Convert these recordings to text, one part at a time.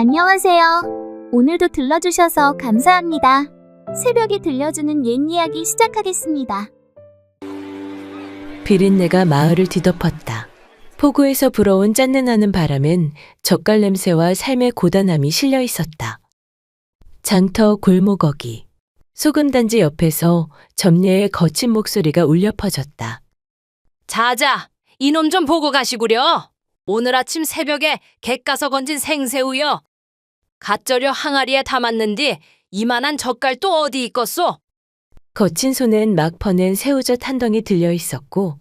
안녕하세요. 오늘도 들러주셔서 감사합니다. 새벽에 들려주는 옛 이야기 시작하겠습니다. 비린내가 마을을 뒤덮었다. 포구에서 불어온 짠내나는 바람엔 젓갈 냄새와 삶의 고단함이 실려 있었다. 장터 골목어기, 소금단지 옆에서 점례의 거친 목소리가 울려 퍼졌다. 자자, 이놈 좀 보고 가시구려. 오늘 아침 새벽에 갯가서 건진 생새우여. 갓절여 항아리에 담았는디 이만한 젓갈 또 어디 있겠소? 거친 손엔 막 퍼낸 새우젓 한 덩이 들려 있었고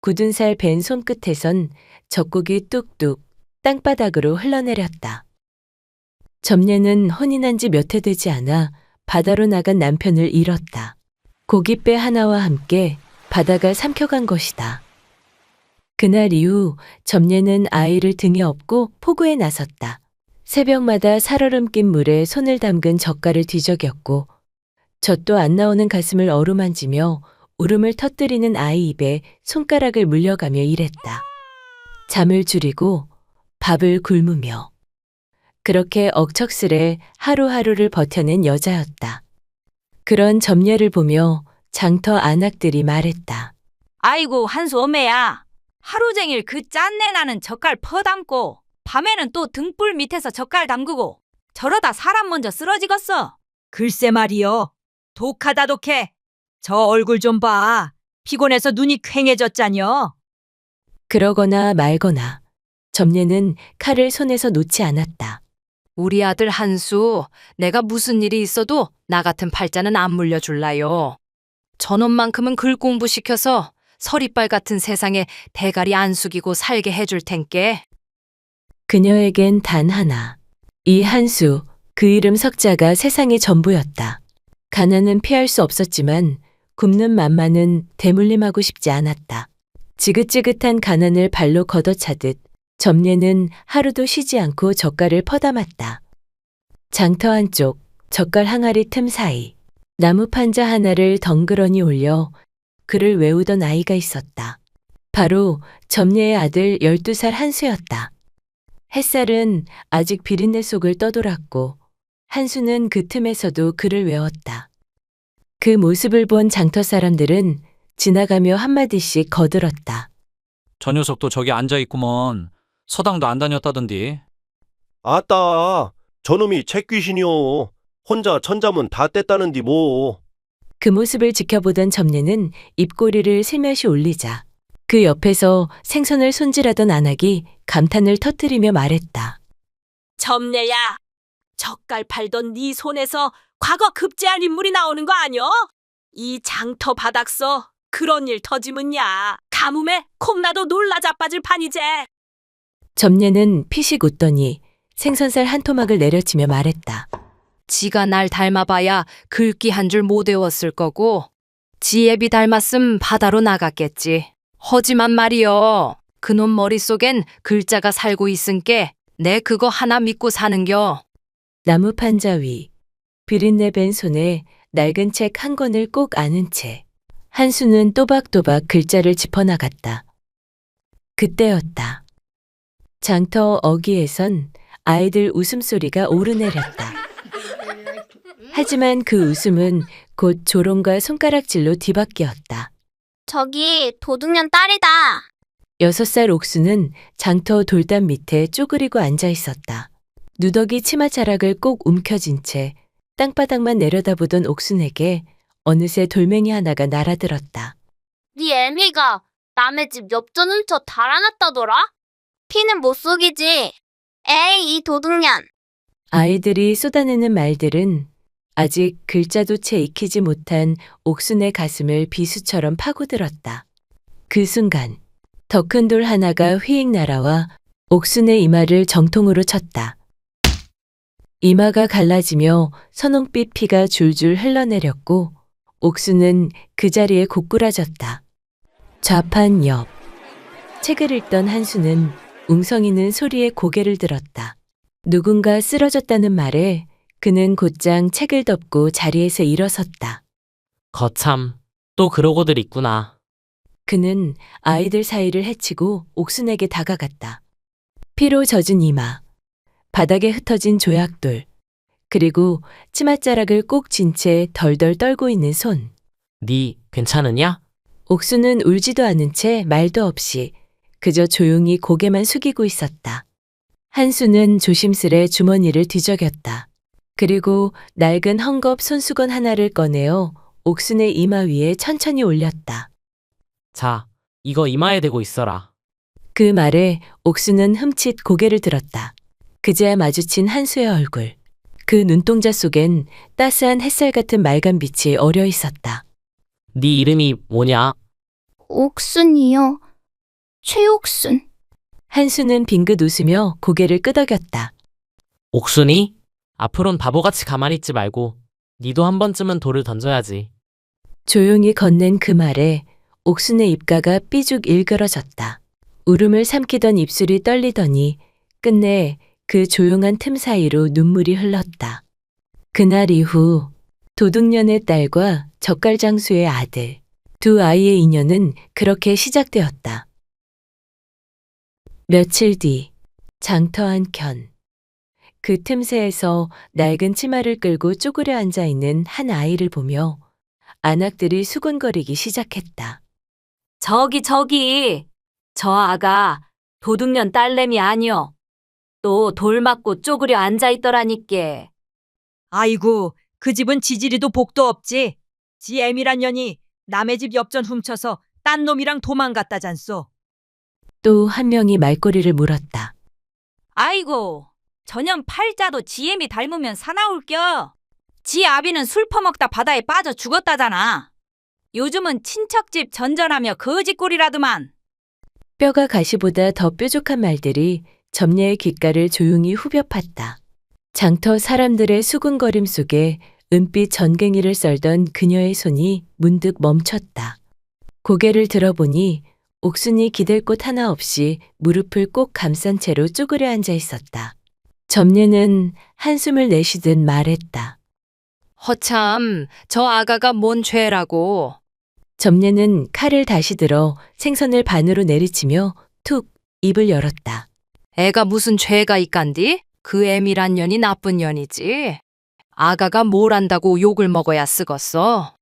굳은 살 벤 손끝에선 젖국이 뚝뚝 땅바닥으로 흘러내렸다. 점례는 혼이 난 지 몇 해 되지 않아 바다로 나간 남편을 잃었다. 고깃배 하나와 함께 바다가 삼켜간 것이다. 그날 이후 점례는 아이를 등에 업고 포구에 나섰다. 새벽마다 살얼음 낀 물에 손을 담근 젓갈을 뒤적였고 젖도 안 나오는 가슴을 어루만지며 울음을 터뜨리는 아이 입에 손가락을 물려가며 일했다. 잠을 줄이고 밥을 굶으며 그렇게 억척스레 하루하루를 버텨낸 여자였다. 그런 점례를 보며 장터 안악들이 말했다. 아이고 한수 어매야. 하루 종일 그 짠내 나는 젓갈 퍼담고 밤에는 또 등불 밑에서 젓갈 담그고 저러다 사람 먼저 쓰러지겠어. 글쎄 말이여. 독하다 독해. 저 얼굴 좀 봐. 피곤해서 눈이 퀭해졌자녀. 그러거나 말거나 점례는 칼을 손에서 놓지 않았다. 우리 아들 한수, 내가 무슨 일이 있어도 나 같은 팔자는 안 물려줄라요. 저놈만큼은 글 공부시켜서 서리빨 같은 세상에 대가리 안 숙이고 살게 해줄 텐께. 그녀에겐 단 하나, 이 한수, 그 이름 석자가 세상의 전부였다. 가난은 피할 수 없었지만 굶는 맘만은 대물림하고 싶지 않았다. 지긋지긋한 가난을 발로 걷어차듯 점례는 하루도 쉬지 않고 젓갈을 퍼담았다. 장터 한쪽 젓갈 항아리 틈 사이 나무 판자 하나를 덩그러니 올려 글을 외우던 아이가 있었다. 바로 점례의 아들 12살 한수였다. 햇살은 아직 비린내 속을 떠돌았고 한수는 그 틈에서도 글을 외웠다. 그 모습을 본 장터 사람들은 지나가며 한마디씩 거들었다. 저 녀석도 저기 앉아있구먼. 서당도 안 다녔다던디. 아따, 저놈이 책귀신이요. 혼자 천자문 다 뗐다는디 뭐. 그 모습을 지켜보던 점례는 입꼬리를 슬며시 올리자 그 옆에서 생선을 손질하던 안악이 감탄을 터뜨리며 말했다. 점례야. 젓갈 팔던 네 손에서 과거 급제한 인물이 나오는 거 아니여? 이 장터 바닥서 그런 일 터지면야 가뭄에 콩나도 놀라 자빠질 판이제. 점례는 피식 웃더니 생선살 한 토막을 내려치며 말했다. 지가 날 닮아봐야 글귀 한 줄 못 외웠을 거고 지애비 닮았음 바다로 나갔겠지. 허지만 말이여. 그놈 머릿속엔 글자가 살고 있은께 내 그거 하나 믿고 사는겨. 나무 판자 위 비린내 밴 손에 낡은 책 한 권을 꼭 안은 채 한수는 또박또박 글자를 짚어나갔다. 그때였다. 장터 어귀에선 아이들 웃음소리가 오르내렸다. 하지만 그 웃음은 곧 조롱과 손가락질로 뒤바뀌었다. 저기 도둑년 딸이다. 6살 옥수는 장터 돌담 밑에 쪼그리고 앉아 있었다. 누더기 치마자락을 꼭 움켜쥔 채 땅바닥만 내려다보던 옥순에게 어느새 돌멩이 하나가 날아들었다. 네 애미가 남의 집 엽전 훔쳐 달아났다더라? 피는 못 속이지. 에이, 이 도둑년. 아이들이 쏟아내는 말들은 아직 글자도 채 익히지 못한 옥순의 가슴을 비수처럼 파고들었다. 그 순간 더 큰 돌 하나가 휘익 날아와 옥순의 이마를 정통으로 쳤다. 이마가 갈라지며 선홍빛 피가 줄줄 흘러내렸고 옥수는 그 자리에 고꾸라졌다. 좌판 옆 책을 읽던 한수는 웅성이는 소리에 고개를 들었다. 누군가 쓰러졌다는 말에 그는 곧장 책을 덮고 자리에서 일어섰다. 거참, 또 그러고들 있구나. 그는 아이들 사이를 헤치고 옥순에게 다가갔다. 피로 젖은 이마, 바닥에 흩어진 조약돌, 그리고 치맛자락을 꼭 쥔 채 덜덜 떨고 있는 손. 니 괜찮으냐? 옥수는 울지도 않은 채 말도 없이 그저 조용히 고개만 숙이고 있었다. 한수는 조심스레 주머니를 뒤적였다. 그리고 낡은 헝겊 손수건 하나를 꺼내어 옥순의 이마 위에 천천히 올렸다. 자, 이거 이마에 대고 있어라. 그 말에 옥수는 흠칫 고개를 들었다. 그제야 마주친 한수의 얼굴. 그 눈동자 속엔 따스한 햇살 같은 맑은 빛이 어려 있었다. 네 이름이 뭐냐? 옥순이요. 최옥순. 한수는 빙긋 웃으며 고개를 끄덕였다. 옥순이? 앞으론 바보같이 가만히 있지 말고 니도 한 번쯤은 돌을 던져야지. 조용히 건넨 그 말에 옥순의 입가가 삐죽 일그러졌다. 울음을 삼키던 입술이 떨리더니 끝내 그 조용한 틈 사이로 눈물이 흘렀다. 그날 이후 도둑년의 딸과 젓갈장수의 아들, 두 아이의 인연은 그렇게 시작되었다. 며칠 뒤 장터 한켠. 그 틈새에서 낡은 치마를 끌고 쪼그려 앉아 있는 한 아이를 보며 안악들이 수군거리기 시작했다. 저기 저 아가 도둑년 딸내미 아니여. 또 돌 맞고 쪼그려 앉아있더라니께. 아이고, 그 집은 지지리도 복도 없지. 지 애미란 년이 남의 집 엽전 훔쳐서 딴 놈이랑 도망갔다잖소. 또 한 명이 말꼬리를 물었다. 아이고, 저년 팔자도 지 애미 닮으면 사나울겨. 지 아비는 술 퍼먹다 바다에 빠져 죽었다잖아. 요즘은 친척집 전전하며 거짓골이라더만. 뼈가 가시보다 더 뾰족한 말들이 점례의 귓가를 조용히 후벼 팠다. 장터 사람들의 수군거림 속에 은빛 전갱이를 썰던 그녀의 손이 문득 멈췄다. 고개를 들어보니 옥순이 기댈 곳 하나 없이 무릎을 꼭 감싼 채로 쪼그려 앉아 있었다. 점례는 한숨을 내쉬듯 말했다. 허참, 저 아가가 뭔 죄라고. 점례는 칼을 다시 들어 생선을 반으로 내리치며 툭 입을 열었다. 애가 무슨 죄가 있간디? 그 애미란 년이 나쁜 년이지. 아가가 뭘 안다고 욕을 먹어야 쓰겄어.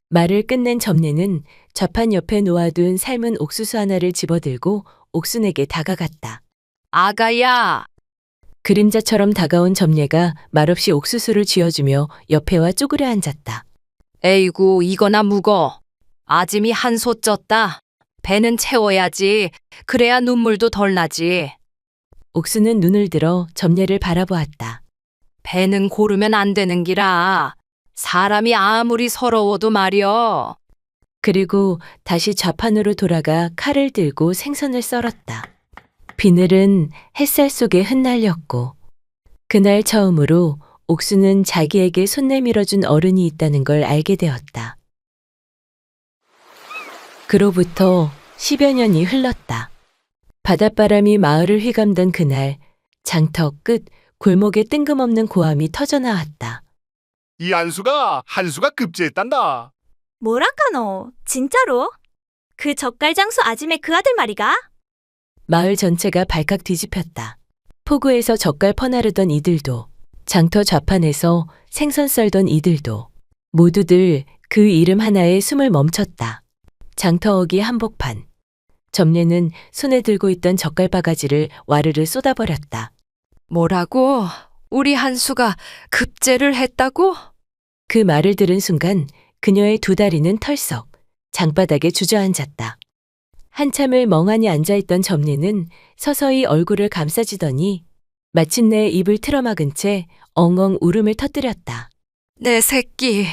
말을 끝낸 점례는 좌판 옆에 놓아둔 삶은 옥수수 하나를 집어들고 옥순에게 다가갔다. 아가야, 그림자처럼 다가온 점례가 말없이 옥수수를 쥐어주며 옆에 와 쪼그려 앉았다. 에이구 이거나 묵어. 아짐이 한소 쪘다. 배는 채워야지. 그래야 눈물도 덜 나지. 옥수는 눈을 들어 점례를 바라보았다. 배는 고르면 안 되는 기라. 사람이 아무리 서러워도 말이여. 그리고 다시 좌판으로 돌아가 칼을 들고 생선을 썰었다. 비늘은 햇살 속에 흩날렸고 그날 처음으로 옥수는 자기에게 손 내밀어준 어른이 있다는 걸 알게 되었다. 그로부터 10여 년이 흘렀다. 바닷바람이 마을을 휘감던 그날 장터 끝 골목에 뜬금없는 고함이 터져나왔다. 이 한수가 급제했단다. 뭐라카노? 진짜로? 그 젓갈장수 아짐의 그 아들 말이가? 마을 전체가 발칵 뒤집혔다. 포구에서 젓갈 퍼나르던 이들도 장터 좌판에서 생선 썰던 이들도 모두들 그 이름 하나에 숨을 멈췄다. 장터어기 한복판. 점례는 손에 들고 있던 젓갈 바가지를 와르르 쏟아버렸다. 뭐라고? 우리 한수가 급제를 했다고? 그 말을 들은 순간 그녀의 두 다리는 털썩 장바닥에 주저앉았다. 한참을 멍하니 앉아있던 점례는 서서히 얼굴을 감싸지더니 마침내 입을 틀어막은 채 엉엉 울음을 터뜨렸다. 내 새끼,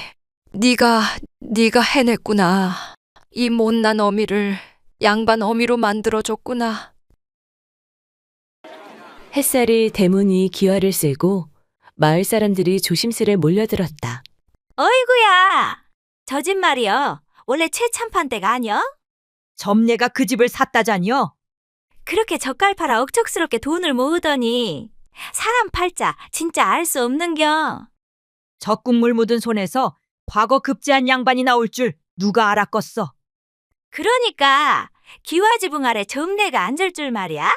네가 해냈구나. 이 못난 어미를 양반 어미로 만들어줬구나. 햇살이 대문 위 기와를 쓸고 마을 사람들이 조심스레 몰려들었다. 어이구야. 저 집 말이여. 원래 최참판대가 아니여? 점례가 그 집을 샀다잖여. 그렇게 젓갈 팔아 억척스럽게 돈을 모으더니 사람 팔자 진짜 알 수 없는겨. 적국물 묻은 손에서 과거 급제한 양반이 나올 줄 누가 알았겠어. 그러니까 기와지붕 아래 점례가 앉을 줄 말이야?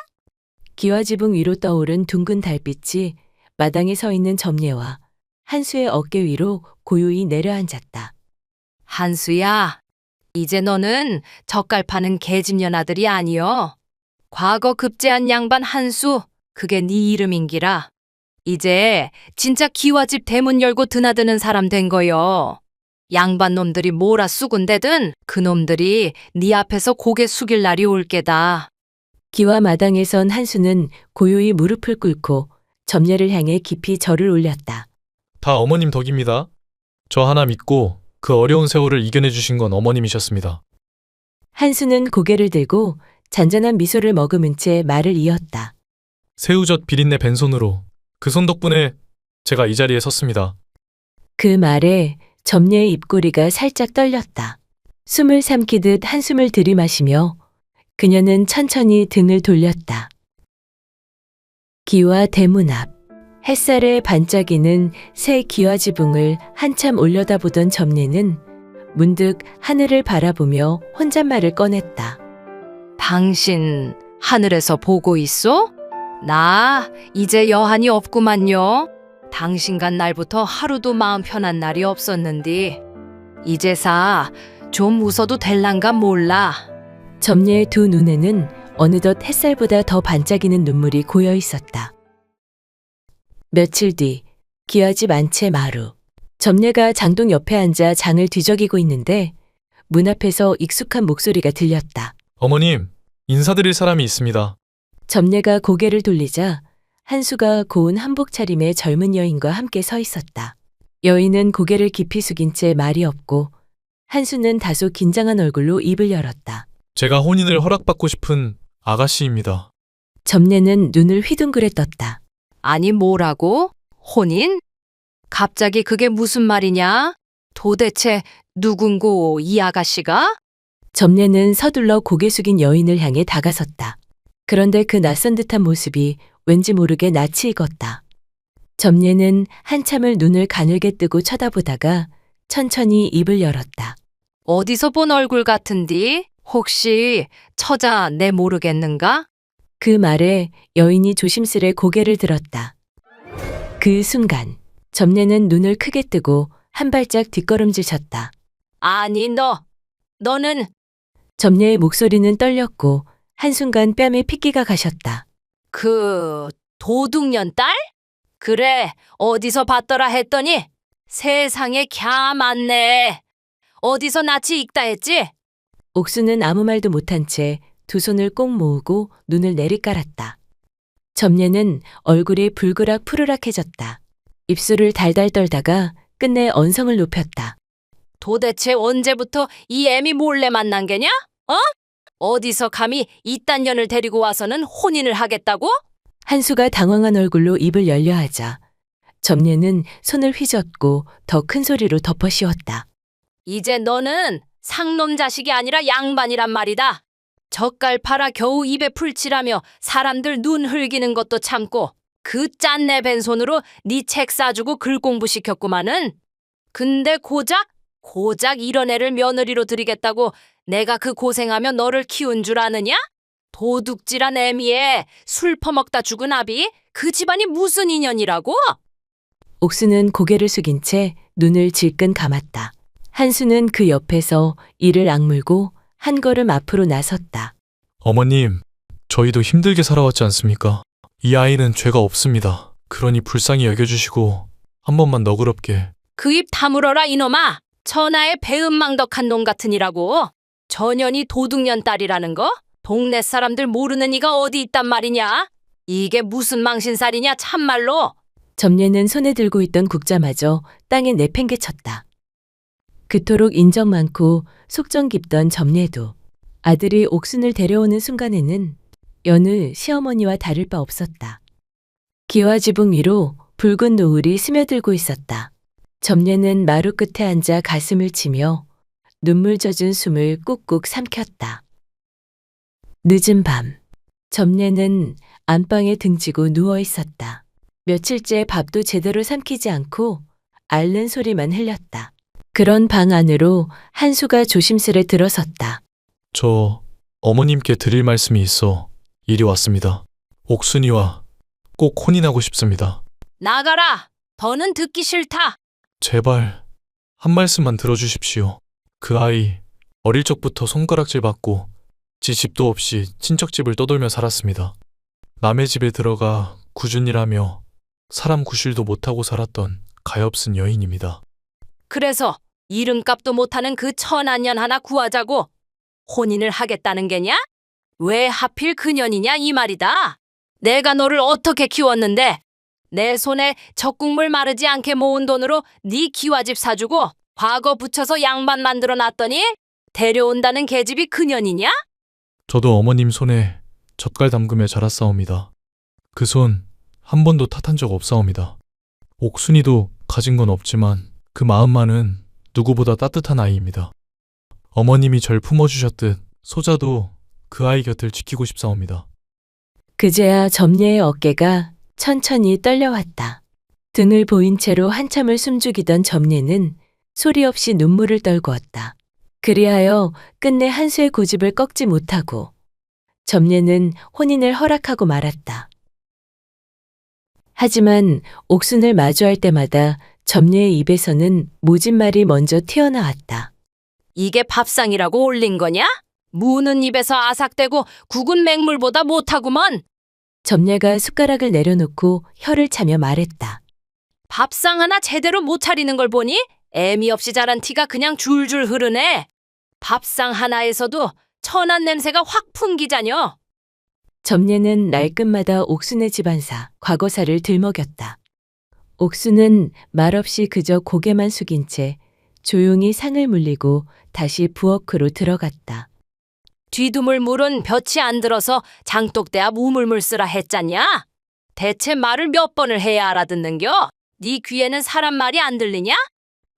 기와지붕 위로 떠오른 둥근 달빛이 마당에 서 있는 점례와 한수의 어깨 위로 고요히 내려앉았다. 한수야, 이제 너는 젓갈 파는 계집년 아들이 아니여. 과거 급제한 양반 한수, 그게 네 이름인기라. 이제 진짜 기와집 대문 열고 드나드는 사람 된 거여. 양반 놈들이 뭐라 쑥은대든 그 놈들이 네 앞에서 고개 숙일 날이 올 게다. 기와 마당에선 한수는 고요히 무릎을 꿇고 점례를 향해 깊이 절을 올렸다. 다 어머님 덕입니다. 저 하나 믿고 그 어려운 세월을 이겨내 주신 건 어머님이셨습니다. 한수는 고개를 들고 잔잔한 미소를 머금은 채 말을 이었다. 새우젓 비린내 벤손으로 그 손 덕분에 제가 이 자리에 섰습니다. 그 말에 점례의 입꼬리가 살짝 떨렸다. 숨을 삼키듯 한숨을 들이마시며 그녀는 천천히 등을 돌렸다. 기와 대문 앞, 햇살에 반짝이는 새 기와지붕을 한참 올려다보던 점례는 문득 하늘을 바라보며 혼잣말을 꺼냈다. 당신 하늘에서 보고 있어? 나 이제 여한이 없구만요. 당신 간 날부터 하루도 마음 편한 날이 없었는디. 이제사 좀 웃어도 될란가 몰라. 점례의 두 눈에는 어느덧 햇살보다 더 반짝이는 눈물이 고여 있었다. 며칠 뒤 기와집 안채 마루. 점례가 장동 옆에 앉아 장을 뒤적이고 있는데 문 앞에서 익숙한 목소리가 들렸다. 어머님, 인사드릴 사람이 있습니다. 점례가 고개를 돌리자 한수가 고운 한복 차림의 젊은 여인과 함께 서 있었다. 여인은 고개를 깊이 숙인 채 말이 없고 한수는 다소 긴장한 얼굴로 입을 열었다. 제가 혼인을 허락받고 싶은 아가씨입니다. 점례는 눈을 휘둥그레 떴다. 아니 뭐라고? 혼인? 갑자기 그게 무슨 말이냐? 도대체 누군고 이 아가씨가? 점례는 서둘러 고개 숙인 여인을 향해 다가섰다. 그런데 그 낯선 듯한 모습이 왠지 모르게 낯이 익었다. 점례는 한참을 눈을 가늘게 뜨고 쳐다보다가 천천히 입을 열었다. 어디서 본 얼굴 같은디? 혹시 처자 내 모르겠는가? 그 말에 여인이 조심스레 고개를 들었다. 그 순간 점례는 눈을 크게 뜨고 한 발짝 뒷걸음질 쳤다. 아니 너는 점례의 목소리는 떨렸고 한순간 뺨에 핏기가 가셨다. 그 도둑년 딸? 그래 어디서 봤더라 했더니 세상에 갸 많네. 어디서 낯이 익다 했지? 옥수는 아무 말도 못한 채 두 손을 꼭 모으고 눈을 내리깔았다. 점례는 얼굴이 불그락 푸르락해졌다. 입술을 달달 떨다가 끝내 언성을 높였다. 도대체 언제부터 이 애미 몰래 만난 게냐? 어디서 감히 이딴 년을 데리고 와서는 혼인을 하겠다고? 한수가 당황한 얼굴로 입을 열려 하자 점례는 손을 휘젓고 더 큰 소리로 덮어씌웠다. 이제 너는 상놈 자식이 아니라 양반이란 말이다. 젓갈 팔아 겨우 입에 풀칠하며 사람들 눈 흘기는 것도 참고 그 짠내 벤손으로 네 책 싸주고 글 공부시켰구마는. 근데 고작 이런 애를 며느리로 들이겠다고 내가 그 고생하며 너를 키운 줄 아느냐? 도둑질한 애미에 술 퍼먹다 죽은 아비? 그 집안이 무슨 인연이라고? 옥수는 고개를 숙인 채 눈을 질끈 감았다. 한수는 그 옆에서 이를 악물고 한 걸음 앞으로 나섰다. 어머님, 저희도 힘들게 살아왔지 않습니까? 이 아이는 죄가 없습니다. 그러니 불쌍히 여겨주시고 한 번만 너그럽게. 그 입 다물어라 이놈아. 천하의 배은망덕한 놈 같으니라고. 전현이 도둑년 딸이라는 거? 동네 사람들 모르는 이가 어디 있단 말이냐? 이게 무슨 망신살이냐 참말로. 점례는 손에 들고 있던 국자마저 땅에 내팽개쳤다. 그토록 인정 많고 속정 깊던 점례도 아들이 옥순을 데려오는 순간에는 여느 시어머니와 다를 바 없었다. 기와지붕 위로 붉은 노을이 스며들고 있었다. 점례는 마루 끝에 앉아 가슴을 치며 눈물 젖은 숨을 꾹꾹 삼켰다. 늦은 밤, 점례는 안방에 등지고 누워 있었다. 며칠째 밥도 제대로 삼키지 않고 앓는 소리만 흘렸다. 그런 방 안으로 한수가 조심스레 들어섰다. 저 어머님께 드릴 말씀이 있어 이리 왔습니다. 옥순이와 꼭 혼인하고 싶습니다. 나가라. 더는 듣기 싫다. 제발 한 말씀만 들어주십시오. 그 아이 어릴 적부터 손가락질 받고 지 집도 없이 친척 집을 떠돌며 살았습니다. 남의 집에 들어가 꾸준히 일하며 사람 구실도 못하고 살았던 가엾은 여인입니다. 그래서 이름값도 못하는 그 천한년 하나 구하자고 혼인을 하겠다는 게냐? 왜 하필 그년이냐 이 말이다. 내가 너를 어떻게 키웠는데 내 손에 젖국물 마르지 않게 모은 돈으로 네 기와집 사주고 과거 붙여서 양반 만들어 놨더니 데려온다는 계집이 그년이냐? 저도 어머님 손에 젓갈 담그며 자랐사옵니다. 그 손 한 번도 탓한 적 없사옵니다. 옥순이도 가진 건 없지만 그 마음만은 누구보다 따뜻한 아이입니다. 어머님이 절 품어주셨듯 소자도 그 아이 곁을 지키고 싶사옵니다. 그제야 점례의 어깨가 천천히 떨려왔다. 등을 보인 채로 한참을 숨죽이던 점례는 소리 없이 눈물을 떨구었다. 그리하여 끝내 한수의 고집을 꺾지 못하고 점례는 혼인을 허락하고 말았다. 하지만 옥순을 마주할 때마다 점례의 입에서는 모진 말이 먼저 튀어나왔다. 이게 밥상이라고 올린 거냐? 무는 입에서 아삭대고 국은 맹물보다 못하구먼. 점례가 숟가락을 내려놓고 혀를 차며 말했다. 밥상 하나 제대로 못 차리는 걸 보니 애미 없이 자란 티가 그냥 줄줄 흐르네. 밥상 하나에서도 천한 냄새가 확 풍기자녀. 점례는 날끝마다 옥순의 집안사, 과거사를 들먹였다. 옥순은 말없이 그저 고개만 숙인 채 조용히 상을 물리고 다시 부엌으로 들어갔다. 뒤두물 물은 볕이 안 들어서 장독대 앞 우물물 쓰라 했잖냐? 대체 말을 몇 번을 해야 알아듣는겨? 네 귀에는 사람 말이 안 들리냐?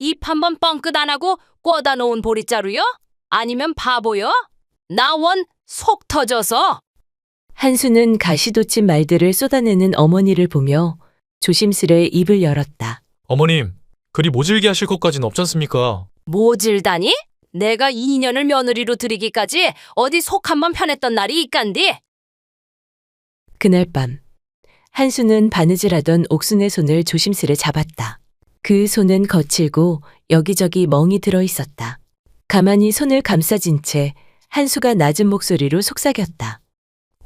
입 한번 뻥끗 안 하고 꿔다 놓은 보리자루요? 아니면 바보요? 나 원 속 터져서. 한수는 가시돋친 말들을 쏟아내는 어머니를 보며 조심스레 입을 열었다. 어머님, 그리 모질게 하실 것까진 없잖습니까? 모질다니? 내가 2년을 며느리로 들이기까지 어디 속 한번 편했던 날이 있간디? 그날 밤 한수는 바느질하던 옥순의 손을 조심스레 잡았다. 그 손은 거칠고 여기저기 멍이 들어 있었다. 가만히 손을 감싸진 채 한수가 낮은 목소리로 속삭였다.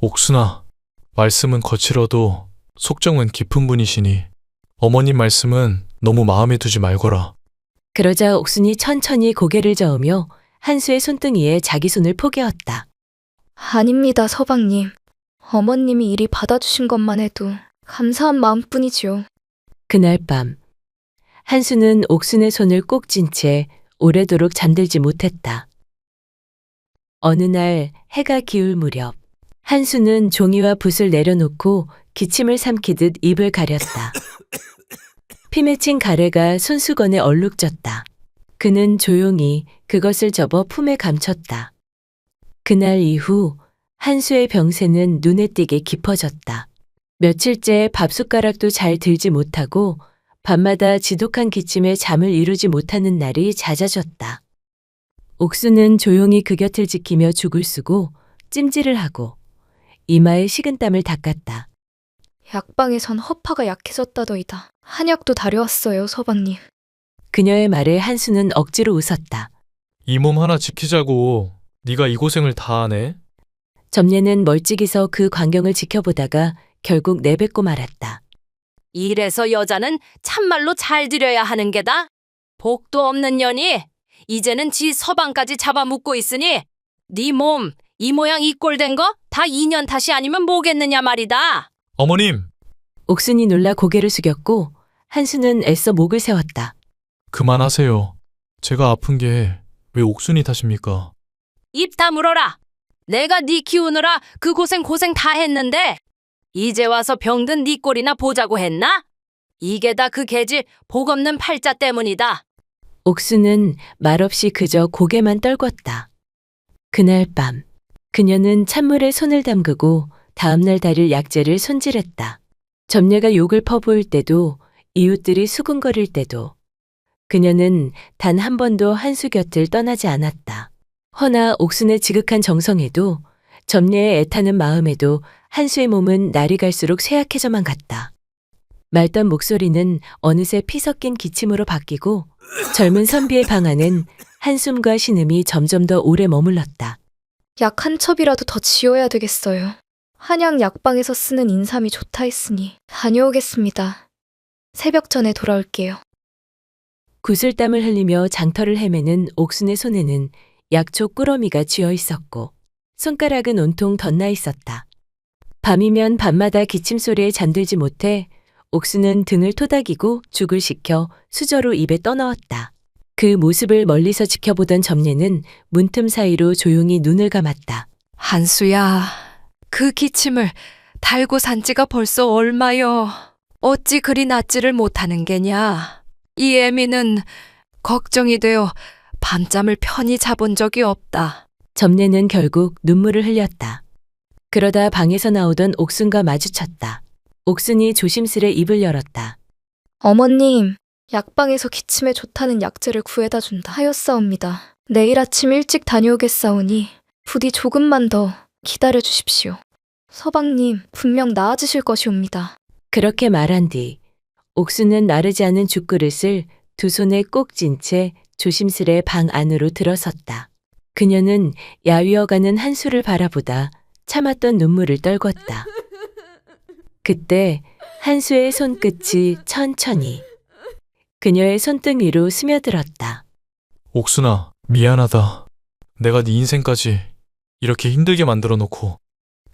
옥순아, 말씀은 거칠어도 속정은 깊은 분이시니 어머님 말씀은 너무 마음에 두지 말거라. 그러자 옥순이 천천히 고개를 저으며 한수의 손등이에 자기 손을 포개었다. 아닙니다, 서방님. 어머님이 이리 받아주신 것만 해도 감사한 마음뿐이지요. 그날 밤 한수는 옥순의 손을 꼭 쥔 채 오래도록 잠들지 못했다. 어느 날 해가 기울 무렵 한수는 종이와 붓을 내려놓고 기침을 삼키듯 입을 가렸다. 피 맺힌 가래가 손수건에 얼룩졌다. 그는 조용히 그것을 접어 품에 감췄다. 그날 이후 한수의 병세는 눈에 띄게 깊어졌다. 며칠째 밥숟가락도 잘 들지 못하고 밤마다 지독한 기침에 잠을 이루지 못하는 날이 잦아졌다. 옥수는 조용히 그 곁을 지키며 죽을 쓰고 찜질을 하고 이마에 식은땀을 닦았다. 약방에선 허파가 약해졌다더이다. 한약도 다려왔어요, 서방님. 그녀의 말에 한수는 억지로 웃었다. 이 몸 하나 지키자고 네가 이 고생을 다 하네. 점례는 멀찍이서 그 광경을 지켜보다가 결국 내뱉고 말았다. 이래서 여자는 참말로 잘 들여야 하는 게다. 복도 없는 년이 이제는 지 서방까지 잡아먹고 있으니 네 몸 이 모양 이 꼴 된 거 다 2년 탓이 아니면 뭐겠느냐 말이다. 어머님, 옥순이 놀라 고개를 숙였고 한수는 애써 목을 세웠다. 그만하세요. 제가 아픈 게 왜 옥순이 탓입니까? 입 다물어라. 내가 네 키우느라 그 고생 다 했는데 이제 와서 병든 네 꼴이나 보자고 했나? 이게 다 그 계집 복 없는 팔자 때문이다. 옥수는 말없이 그저 고개만 떨궜다. 그날 밤 그녀는 찬물에 손을 담그고 다음날 다릴 약재를 손질했다. 점례가 욕을 퍼부을 때도 이웃들이 수군거릴 때도 그녀는 단 한 번도 한수 곁을 떠나지 않았다. 허나 옥순의 지극한 정성에도 점례에 애타는 마음에도 한수의 몸은 날이 갈수록 쇠약해져만 갔다. 맑던 목소리는 어느새 피 섞인 기침으로 바뀌고 젊은 선비의 방 안은 한숨과 신음이 점점 더 오래 머물렀다. 약 한 첩이라도 더 지어야 되겠어요. 한양 약방에서 쓰는 인삼이 좋다 했으니 다녀오겠습니다. 새벽 전에 돌아올게요. 구슬땀을 흘리며 장터를 헤매는 옥순의 손에는 약초 꾸러미가 쥐어 있었고 손가락은 온통 덧나 있었다. 밤이면 밤마다 기침 소리에 잠들지 못해 옥순은 등을 토닥이고 죽을 식혀 수저로 입에 떠넣었다. 그 모습을 멀리서 지켜보던 점례는 문틈 사이로 조용히 눈을 감았다. 한수야, 그 기침을 달고 산 지가 벌써 얼마여. 어찌 그리 낫지를 못하는 게냐. 이 애미는 걱정이 되어 밤잠을 편히 자본 적이 없다. 점례는 결국 눈물을 흘렸다. 그러다 방에서 나오던 옥순과 마주쳤다. 옥순이 조심스레 입을 열었다. 어머님, 약방에서 기침에 좋다는 약재를 구해다 준다 하였사옵니다. 내일 아침 일찍 다녀오겠사오니 부디 조금만 더 기다려 주십시오. 서방님, 분명 나아지실 것이옵니다. 그렇게 말한 뒤 옥순은 마르지 않은 죽그릇을 두 손에 꼭 쥔 채 조심스레 방 안으로 들어섰다. 그녀는 야위어가는 한수를 바라보다 참았던 눈물을 떨궜다. 그때 한수의 손끝이 천천히 그녀의 손등 위로 스며들었다. 옥순아, 미안하다. 내가 네 인생까지 이렇게 힘들게 만들어 놓고.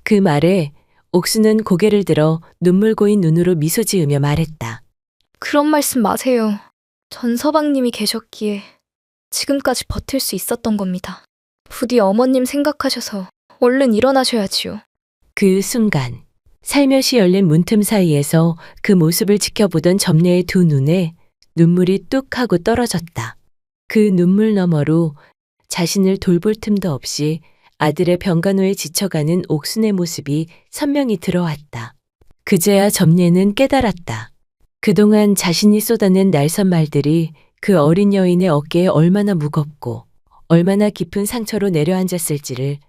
그 말에 옥수는 고개를 들어 눈물 고인 눈으로 미소 지으며 말했다. 그런 말씀 마세요. 전 서방님이 계셨기에 지금까지 버틸 수 있었던 겁니다. 부디 어머님 생각하셔서 얼른 일어나셔야지요. 그 순간 살며시 열린 문틈 사이에서 그 모습을 지켜보던 점례의 두 눈에 눈물이 뚝 하고 떨어졌다. 그 눈물 너머로 자신을 돌볼 틈도 없이 아들의 병간호에 지쳐가는 옥순의 모습이 선명히 들어왔다. 그제야 점례는 깨달았다. 그동안 자신이 쏟아낸 날선 말들이 그 어린 여인의 어깨에 얼마나 무겁고 얼마나 깊은 상처로 내려앉았을지를.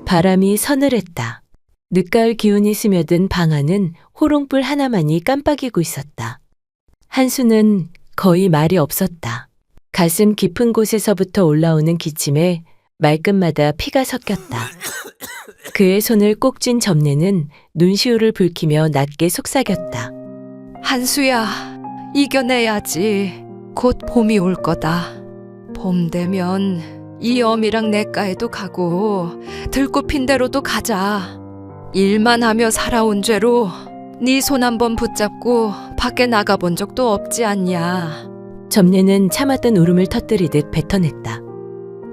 바람이 서늘했다. 늦가을 기운이 스며든 방 안은 호롱불 하나만이 깜빡이고 있었다. 한수는 거의 말이 없었다. 가슴 깊은 곳에서부터 올라오는 기침에 말끝마다 피가 섞였다. 그의 손을 꼭 쥔 점례는 눈시울을 붉히며 낮게 속삭였다. 한수야, 이겨내야지. 곧 봄이 올 거다. 봄 되면 이 어미랑 내과에도 가고 들꽃핀 대로도 가자. 일만 하며 살아온 죄로 네 손 한번 붙잡고 밖에 나가본 적도 없지 않냐. 점례는 참았던 울음을 터뜨리듯 뱉어냈다.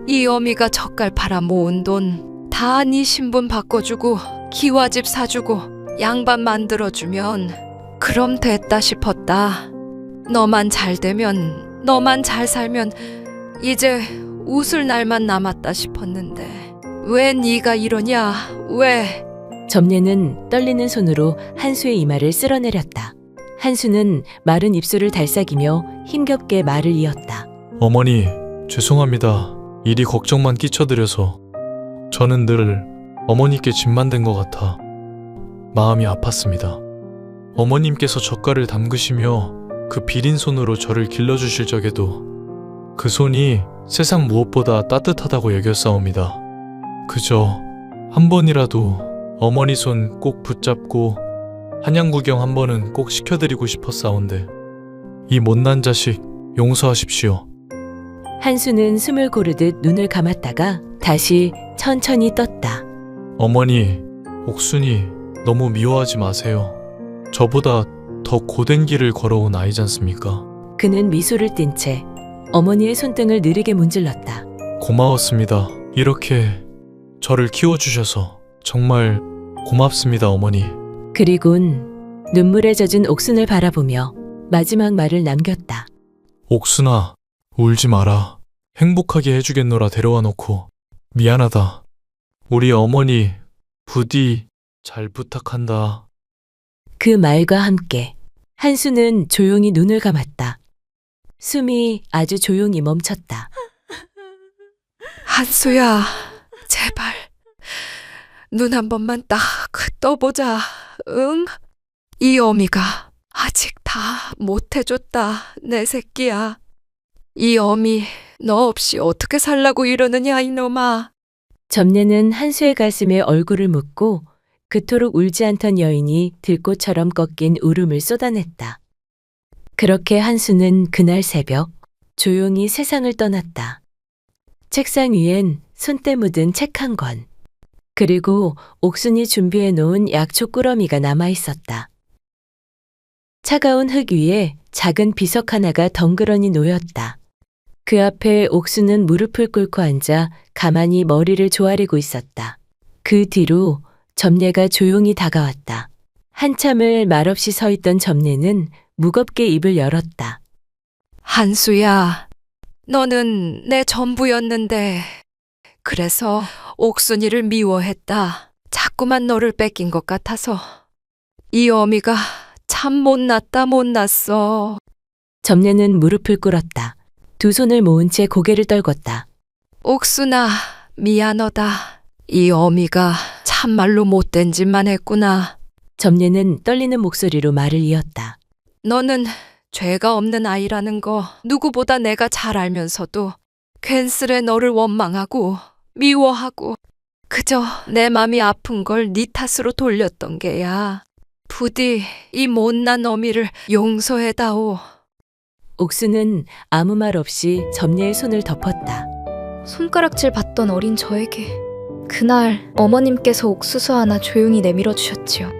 이 어미가 젓갈 팔아 모은 돈 다 네 신분 바꿔주고 기와집 사주고 양반 만들어주면 그럼 됐다 싶었다. 너만 잘 되면, 너만 잘 살면 이제 웃을 날만 남았다 싶었는데 왜 네가 이러냐? 왜? 점례는 떨리는 손으로 한수의 이마를 쓸어내렸다. 한수는 마른 입술을 달싹이며 힘겹게 말을 이었다. 어머니, 죄송합니다. 일이 걱정만 끼쳐드려서. 저는 늘 어머니께 짐만 된 것 같아 마음이 아팠습니다. 어머님께서 젓갈을 담그시며 그 비린 손으로 저를 길러주실 적에도 그 손이 세상 무엇보다 따뜻하다고 여겼사옵니다. 그저 한 번이라도 어머니 손 꼭 붙잡고 한양 구경 한 번은 꼭 시켜드리고 싶었사온데 이 못난 자식 용서하십시오. 한수는 숨을 고르듯 눈을 감았다가 다시 천천히 떴다. 어머니, 옥순이 너무 미워하지 마세요. 저보다 더 고된 길을 걸어온 아이잖습니까? 그는 미소를 띤 채 어머니의 손등을 느리게 문질렀다. 고마웠습니다. 이렇게 저를 키워주셔서 정말 고맙습니다, 어머니. 그리곤 눈물에 젖은 옥순을 바라보며 마지막 말을 남겼다. 옥순아, 울지 마라. 행복하게 해주겠노라 데려와 놓고 미안하다. 우리 어머니 부디 잘 부탁한다. 그 말과 함께 한수는 조용히 눈을 감았다. 숨이 아주 조용히 멈췄다. 한수야, 제발. 눈 한 번만 딱 떠보자. 응? 이 어미가 아직 다 못해줬다, 내 새끼야. 이 어미, 너 없이 어떻게 살라고 이러느냐, 이놈아. 점례는 한수의 가슴에 얼굴을 묻고 그토록 울지 않던 여인이 들꽃처럼 꺾인 울음을 쏟아냈다. 그렇게 한수는 그날 새벽 조용히 세상을 떠났다. 책상 위엔 손때 묻은 책 한 권, 그리고 옥순이 준비해 놓은 약초 꾸러미가 남아 있었다. 차가운 흙 위에 작은 비석 하나가 덩그러니 놓였다. 그 앞에 옥수는 무릎을 꿇고 앉아 가만히 머리를 조아리고 있었다. 그 뒤로 점례가 조용히 다가왔다. 한참을 말없이 서 있던 점례는 무겁게 입을 열었다. 한수야, 너는 내 전부였는데 그래서 옥순이를 미워했다. 자꾸만 너를 뺏긴 것 같아서. 이 어미가 참 못났어. 점례는 무릎을 꿇었다. 두 손을 모은 채 고개를 떨궜다. 옥순아, 미안하다. 이 어미가 참말로 못된 짓만 했구나. 점례는 떨리는 목소리로 말을 이었다. 너는 죄가 없는 아이라는 거 누구보다 내가 잘 알면서도 괜스레 너를 원망하고 미워하고 그저 내 맘이 아픈 걸 네 탓으로 돌렸던 게야. 부디 이 못난 어미를 용서해다오. 옥수는 아무 말 없이 점례의 손을 덮었다. 손가락질 받던 어린 저에게 그날 어머님께서 옥수수 하나 조용히 내밀어 주셨지요.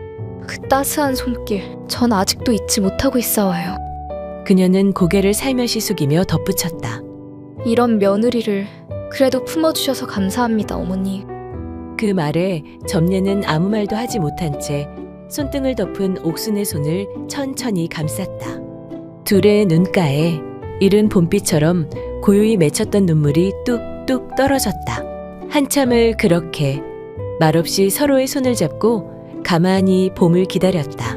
그 따스한 손길, 전 아직도 잊지 못하고 있어와요. 그녀는 고개를 살며시 숙이며 덧붙였다. 이런 며느리를 그래도 품어주셔서 감사합니다, 어머니. 그 말에 점례는 아무 말도 하지 못한 채 손등을 덮은 옥순의 손을 천천히 감쌌다. 둘의 눈가에 이른 봄비처럼 고요히 맺혔던 눈물이 뚝뚝 떨어졌다. 한참을 그렇게 말없이 서로의 손을 잡고 가만히 봄을 기다렸다.